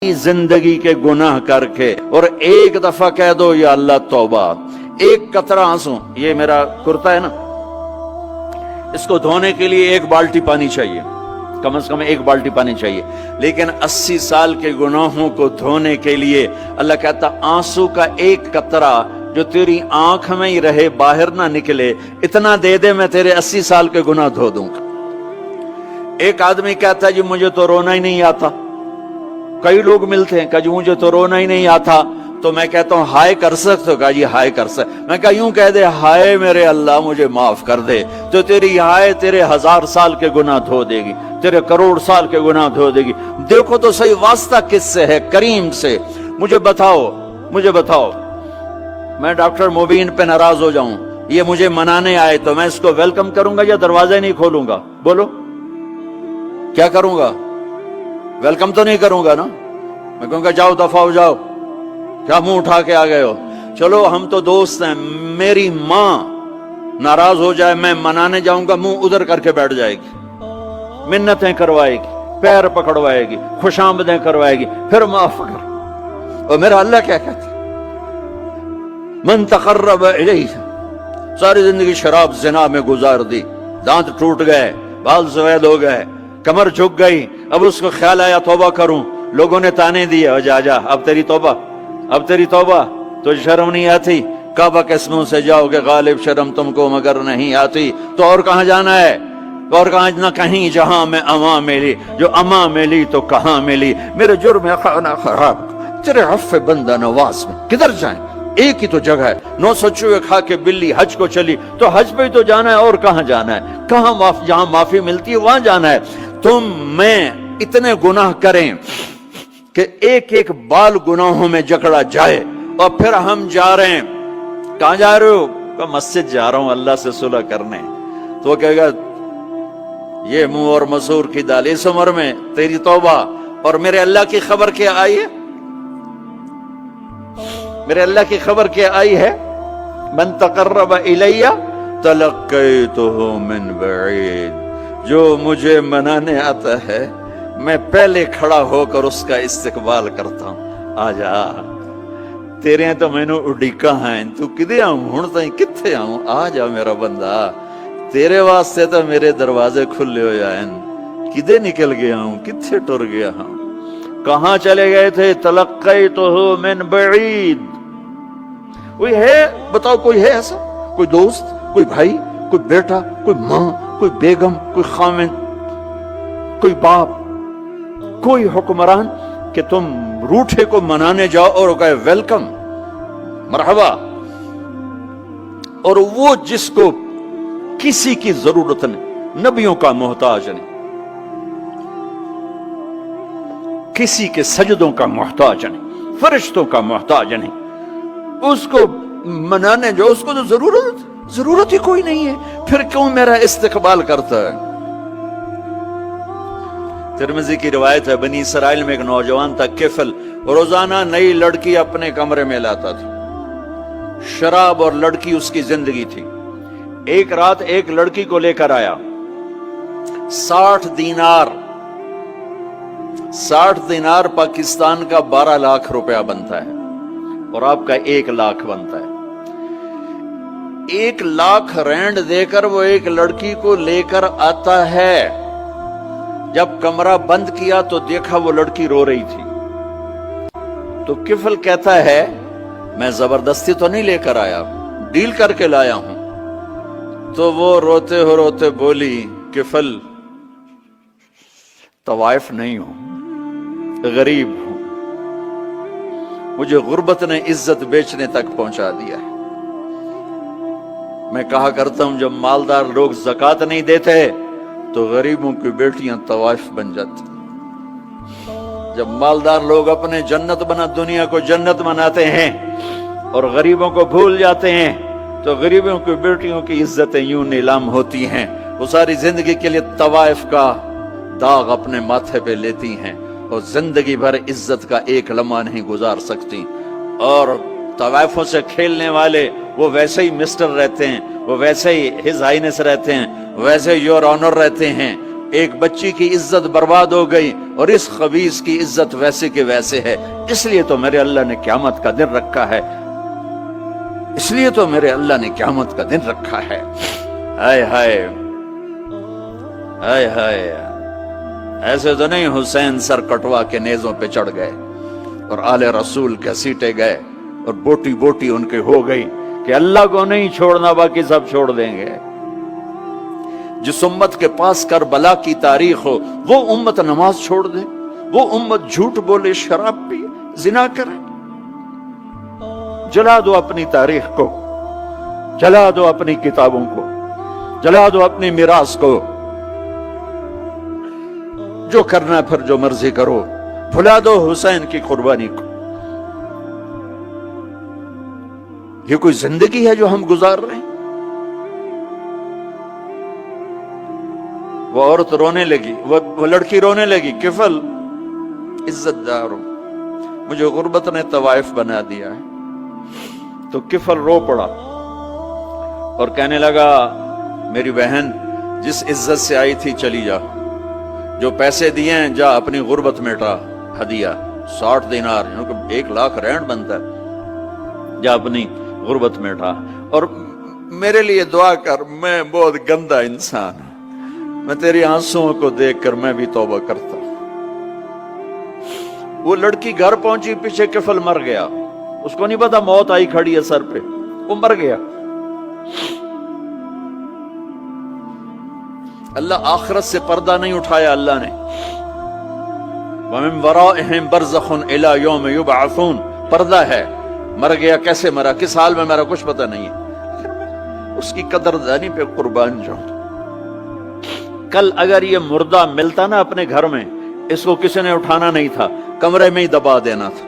जिंदगी के गुनाह करके और एक दफा कह दो या अल्लाह तौबा, एक कतरा आंसू, ये मेरा कुर्ता है ना, इसको धोने के लिए एक बाल्टी पानी चाहिए, कम से कम एक बाल्टी पानी चाहिए, लेकिन 80 साल के गुनाहों को धोने के लिए अल्लाह कहता आंसू का एक कतरा जो तेरी आंख में ही रहे, बाहर ना निकले, इतना दे दे, मैं तेरे 80 साल के गुनाह धो दूंगा। एक आदमी कहता है जी मुझे तो रोना ही नहीं आता। कई लोग मिलते हैं, कहा जी मुझे तो रोना ही नहीं आता, तो मैं कहता हूं हाय कर सकते हो? कहा जी हाय कर सकते। मैं कहा यूं कह दे, हाय मेरे अल्लाह मुझे माफ कर दे, तो तेरी हाय तेरे 1000 साल के गुनाह धो देगी, तेरे करोड़ साल के गुनाह धो देगी। देखो तो सही वास्ता किससे है? करीम से। मुझे बताओ मैं डॉक्टर मुबीन पे नाराज हो जाऊं, ये मुझे मनाने आए, तो मैं इसको वेलकम करूंगा या दरवाजा नहीं खोलूंगा? बोलो क्या करूंगा? वेलकम तो नहीं करूंगा ना, मैं कहूंगा जाओ दफा हो जाओ, क्या मुंह उठा के आ गए हो? चलो हम तो दोस्त हैं, मेरी माँ नाराज हो जाए, मैं मनाने जाऊंगा, मुंह उधर करके बैठ जाएगी, मिन्नतें करवाएगी, पैर पकड़वाएगी, खुशामदें करवाएगी, फिर माफ कर। और मेरा अल्लाह क्या कहता, मन तकर्रब इलैहि, सारी जिंदगी शराब जिना में गुजार दी, दांत टूट गए, बाल सफेद हो गए, कमर झुक गई, अब उसको ख्याल आया तौबा करूं, लोगों ने ताने दिए, जा अब तेरी तौबा, तो शर्म नहीं आती? काबा के मुंह से जाओगे गालिब, शर्म तुमको मगर नहीं आती, तो और कहां जाना है? और कहां ना कहीं जहां में अमा मिली, जो अमा मिली तो कहां मिली, मेरे जुर्म खाना खराब तेरे अफ़्फ़े बंदा नवाज में किधर जाएं? एक ही तो जगह है, 900 चूहे खा के बिल्ली हज को चली, तो हज पे ही तो जाना है, और कहां जाना है? कहां जहां माफी मिलती है वहां जाना है। तुम मैं इतने गुनाह करें कि एक एक बाल गुनाहों में जकड़ा जाए, और फिर हम जा रहे हैं, कहां जा रहे हो? तो मस्जिद जा रहा हूं अल्लाह से सुलह करने। तो वो कहेगा ये मुंह और मसूर की दाल, इस उम्र में तेरी तौबा, और मेरे अल्लाह की खबर क्या आई है? मेरे अल्लाह की खबर क्या आई है? मन तकर्रब इलैया तलक्कैतुहु मिन बईद, जो मुझे मनाने आता है मैं पहले खड़ा होकर उसका इस्तकबाल करता हूं। आजा तेरे तो मैनू उड़ीका है, तू किदे आऊं हुण ताईं, किथे आऊं? आ जा मेरा बंदा, तेरे वास्ते तो मेरे दरवाजे खुले हो जाए, किदे निकल गया हूं, किथे टुर गया हूं, कहां चले गए थे? तलक्कैतुहु मिन बईद। कोई है बताओ, कोई है ऐसा? कोई दोस्त, कोई भाई, कोई बेटा, कोई माँ, कोई बेगम, कोई खामिन, कोई बाप, कोई हुक्मरान कि तुम रूठे को मनाने जाओ और कहे वेलकम, मरहबा, और वो जिसको किसी की जरूरत नहीं, नबियों का मोहताज नहीं, किसी के सजदों का मोहताज नहीं, फरिश्तों का मोहताज नहीं, उसको मनाने जाओ, उसको तो जरूरत ही कोई नहीं है, फिर क्यों मेरा इस्तकबाल करता है? तिरमिज़ी की रिवायत है, बनी इसराइल में एक नौजवान था किफल, रोजाना नई लड़की अपने कमरे में लाता था, शराब और लड़की उसकी जिंदगी थी। एक रात एक लड़की को लेकर आया, 60 दिनार पाकिस्तान का 12 लाख रुपया बनता है, और आपका 1 लाख बनता है। 1 लाख रैंड देकर वो एक लड़की को लेकर आता है। जब कमरा बंद किया तो देखा वो लड़की रो रही थी, तो किफल कहता है मैं जबरदस्ती तो नहीं लेकर आया, डील करके लाया हूं। तो वो रोते बोली, किफल तवाइफ नहीं हूं, गरीब हूं, मुझे गुर्बत ने इज्जत बेचने तक पहुंचा दिया है। मैं कहा करता हूं जब मालदार लोग ज़कात नहीं देते तो गरीबों की बेटियां तवाइफ बन जाती। जब मालदार लोग अपने दुनिया को जन्नत बनाते हैं और गरीबों को भूल जाते हैं, तो गरीबों की बेटियों की इज्जतें यूं नीलाम होती हैं। वो सारी जिंदगी के लिए तवाइफ का दाग अपने माथे पे लेती हैं और जिंदगी भर इज्जत का एक लम्हा नहीं गुजार सकती। और तवाइफों से खेलने वाले वो वैसे ही मिस्टर रहते हैं, वो वैसे ही हिज हाइनेस रहते हैं, वैसे योर ऑनर रहते हैं, ایک بچی کی عزت برباد ہو گئی اور اس خبیث کی عزت ویسے کے ویسے ہے، اس لیے تو میرے اللہ نے قیامت کا دن رکھا ہے، اس لیے تو میرے اللہ نے قیامت کا دن رکھا ہے۔ ہائے ہائے ہائے ہائے، ایسے تو نہیں حسین سر کٹوا کے نیزوں پہ چڑھ گئے اور آل رسول کے سیٹے گئے اور بوٹی بوٹی ان کے ہو گئی کہ اللہ کو نہیں چھوڑنا باقی سب چھوڑ دیں گے۔ جس امت کے پاس کربلا کی تاریخ ہو وہ امت نماز چھوڑ دے، وہ امت جھوٹ بولے، شراب پی، زنا کرے۔ جلا دو اپنی تاریخ کو، جلا دو اپنی کتابوں کو، جلا دو اپنی میراث کو، جو کرنا پھر جو مرضی کرو، بھلا دو حسین کی قربانی کو۔ یہ کوئی زندگی ہے جو ہم گزار رہے ہیں؟ وہ عورت رونے لگی، وہ لڑکی رونے لگی، کفل عزت دار ہوں، مجھے غربت نے طوائف بنا دیا ہے۔ تو کفل رو پڑا اور کہنے لگا میری بہن جس عزت سے آئی تھی چلی جا، جو پیسے دیے ہیں جا اپنی غربت مٹا، ہدیہ 60 دینار یعنی کہ 1 لاکھ رینڈ بنتا ہے، جا اپنی غربت مٹا، اور میرے لیے دعا کر، میں بہت گندا انسان ہوں، میں تیری آنسوؤں کو دیکھ کر میں بھی توبہ کرتا ہوں۔ وہ لڑکی گھر پہنچی، پیچھے کفل مر گیا، اس کو نہیں پتا موت آئی کھڑی ہے سر پہ، وہ مر گیا۔ اللہ آخرت سے پردہ نہیں اٹھایا اللہ نے۔ وَمِن وَرَائِهِمْ بَرْزَخٌ إِلَى يَوْمِ يُبْعَثُونَ، پردہ ہے، مر گیا، کیسے مرا، کس حال میں مرا، کچھ پتہ نہیں ہے، اس کی قدردانی پہ قربان جاؤں۔ کل اگر یہ مردہ ملتا نا اپنے گھر میں، اس کو کسی نے اٹھانا نہیں تھا، کمرے میں ہی دبا دینا تھا،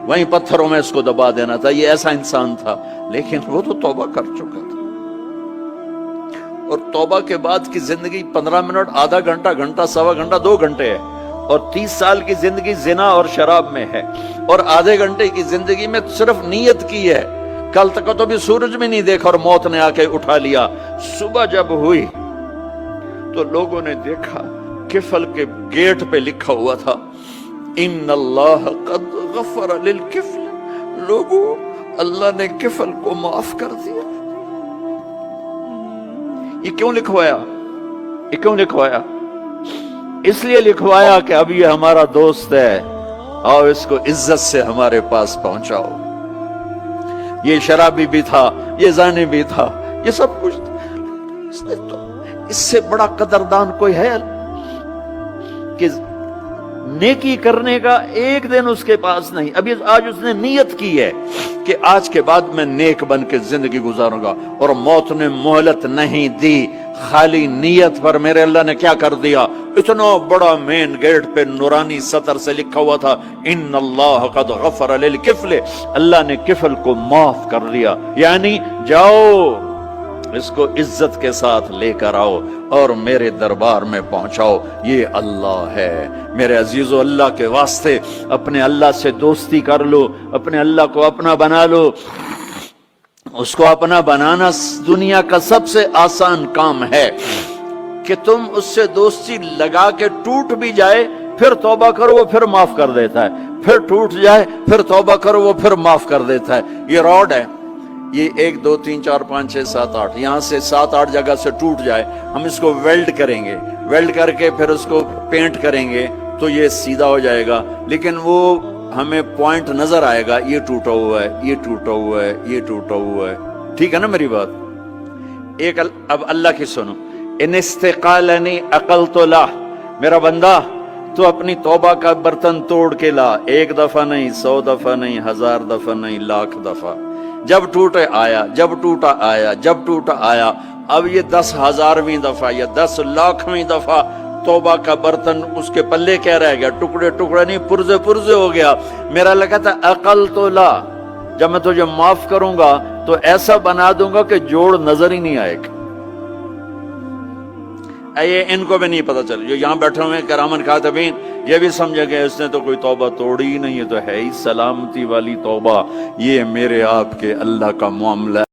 وہیں پتھروں میں اس کو دبا دینا تھا، یہ ایسا انسان تھا، لیکن وہ تو توبہ کر چکا تھا۔ اور توبہ کے بعد کی زندگی 15 منٹ، آدھا گھنٹہ، گھنٹہ، سوا گھنٹہ، 2 گھنٹے ہے، اور 30 سال کی زندگی زنا اور شراب میں ہے، اور آدھے گھنٹے کی زندگی میں صرف نیت کی ہے۔ کل تک تو بھی سورج میں نہیں دیکھا اور موت نے آ کے اٹھا لیا۔ صبح جب ہوئی تو لوگوں نے دیکھا کفل کے گیٹ پہ لکھا ہوا تھا ان اللہ قد غفر للکفل، لوگوں اللہ نے کفل کو معاف کر دیا۔ یہ کیوں لکھوایا؟ یہ کیوں لکھوایا؟ اس لیے لکھوایا کہ اب یہ ہمارا دوست ہے، آؤ اس کو عزت سے ہمارے پاس پہنچاؤ۔ یہ شرابی بھی تھا، یہ زانی بھی تھا، یہ سب کچھ تھا۔ اس سے بڑا قدردان کوئی ہے کہ نیکی کرنے کا ایک دن اس کے پاس نہیں؟ ابھی آج اس نے نیت کی ہے کہ آج کے بعد میں نیک بن کے زندگی گزاروں گا، اور موت نے مہلت نہیں دی، خالی نیت پر میرے اللہ نے کیا کر دیا، اتنا بڑا مین گیٹ پہ نورانی سطر سے لکھا ہوا تھا ان اللہ قد غفر للکفل، اللہ نے کفل کو معاف کر دیا، یعنی جاؤ اس کو عزت کے ساتھ لے کر آؤ اور میرے دربار میں پہنچاؤ، یہ اللہ ہے۔ میرے عزیزو، اللہ کے واسطے اپنے اللہ سے دوستی کر لو، اپنے اللہ کو اپنا بنا لو۔ اس کو اپنا بنانا دنیا کا سب سے آسان کام ہے کہ تم اس سے دوستی لگا کے ٹوٹ بھی جائے پھر توبہ کرو وہ پھر معاف کر دیتا ہے، پھر ٹوٹ جائے پھر توبہ کرو وہ پھر معاف کر دیتا ہے۔ یہ راڈ ہے، یہ 1 2 3 4 5 6 7 8 یہاں سے 7 8 جگہ سے ٹوٹ جائے، ہم اس کو ویلڈ کریں گے، ویلڈ کر کے پھر اس کو پینٹ کریں گے تو یہ سیدھا ہو جائے گا، لیکن وہ ہمیں پوائنٹ نظر آئے گا، یہ ٹوٹا ہوا ہے، یہ ٹوٹا ہوا ہے، یہ ٹوٹا ہوا ہے۔ ٹھیک ہے نا میری بات؟ ایک اب اللہ کی سنو، ان استقالنی عقلت لا، میرا بندہ تو اپنی توبہ کا برتن توڑ کے لا، 1 دفعہ نہیں، 100 دفعہ نہیں، 1000 دفعہ نہیں، 1,00,000 دفعہ، جب ٹوٹے آیا، جب ٹوٹا آیا، جب ٹوٹا آیا۔ اب یہ 10,000ویں دفعہ یا 10,00,000ویں دفعہ توبہ کا برتن اس کے پلے کیا رہ گیا؟ ٹکڑے ٹکڑے نہیں، پرزے پرزے ہو گیا۔ میرا لگا تھا عقل تو لا، جب میں تجھے معاف کروں گا تو ایسا بنا دوں گا کہ جوڑ نظر ہی نہیں آئے گا۔ یہ ان کو بھی نہیں پتا چل، جو یہاں بیٹھے ہوئے کرامن کاتبین، یہ بھی سمجھے گئے اس نے تو کوئی توبہ توڑی ہی نہیں، ہے تو ہے ہی سلامتی والی توبہ۔ یہ میرے آپ کے اللہ کا معاملہ